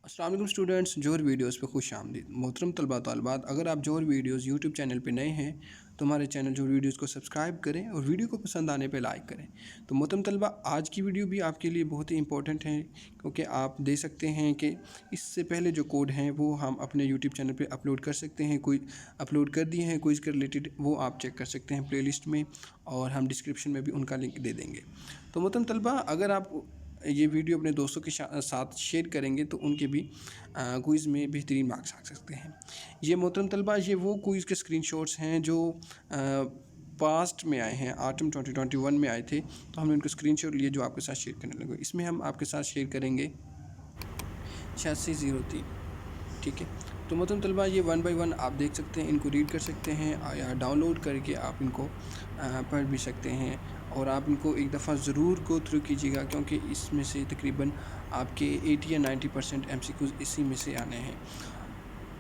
अस्सलाम वालेकुम स्टूडेंट्स, जोहर वीडियोस पे खुश आमदीद। मोहतरम तलबा तलबात, अगर आप जोहर वीडियोस यूट्यूब चैनल पे नए हैं तो हमारे चैनल जोहर वीडियोस को सब्सक्राइब करें और वीडियो को पसंद आने पे लाइक करें। तो मोहतरम तलबा, आज की वीडियो भी आपके लिए बहुत ही इंपॉर्टेंट है, क्योंकि आप देख सकते हैं कि इससे पहले जो कोड हैं वो हम अपने यूट्यूब चैनल पे अपलोड कर सकते हैं। कोई अपलोड कर दिए हैं क्विज़ के रिलेटेड, वो आप चेक कर सकते हैं प्लेलिस्ट में, और हम डिस्क्रिप्शन में भी उनका लिंक दे देंगे। तो मोहतरम तलबा, अगर आप ये वीडियो अपने दोस्तों के साथ शेयर करेंगे तो उनके भी क्विज़ में बेहतरीन मार्क्स आ सकते हैं। ये मोहतरम तलबा, ये वो क्विज़ के स्क्रीनशॉट्स हैं जो पास्ट में आए हैं, ऑटम 2021 में आए थे। तो हमने उनको स्क्रीनशॉट लिए जो आपके साथ शेयर करने लगे। इसमें हम आपके साथ शेयर करेंगे 8603, ठीक है। तो मोहतरम तलबा, ये 1 बाय 1 आप देख सकते हैं, इनको रीड कर सकते हैं या डाउनलोड करके आप इनको पढ़ भी सकते हैं। और आप इनको एक दफ़ा ज़रूर गो थ्रू कीजिएगा, क्योंकि इसमें से तकरीबन आपके 80 या 90% MCQs इसी में से आने हैं।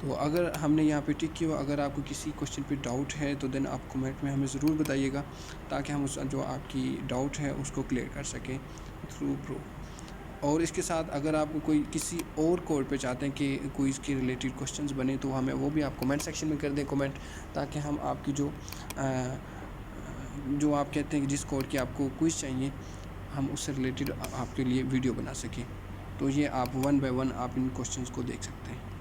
तो अगर हमने यहाँ पे टिक किया, अगर आपको किसी क्वेश्चन पे डाउट है तो देन आप कमेंट में हमें ज़रूर बताइएगा, ताकि हम उस जो आपकी डाउट है उसको क्लियर कर सकें थ्रू प्रूफ। और इसके साथ अगर आप कोई किसी और कोड पे चाहते हैं कि कोई इसके रिलेटेड क्वेश्चंस बने, तो हमें वो भी आप कमेंट सेक्शन में कर दें कमेंट, ताकि हम आपकी जो आप कहते हैं कि जिस कोड की आपको क्विज़ चाहिए, हम उससे रिलेटेड आपके लिए वीडियो बना सकें। तो ये आप 1 बाय 1 आप इन क्वेश्चंस को देख सकते हैं।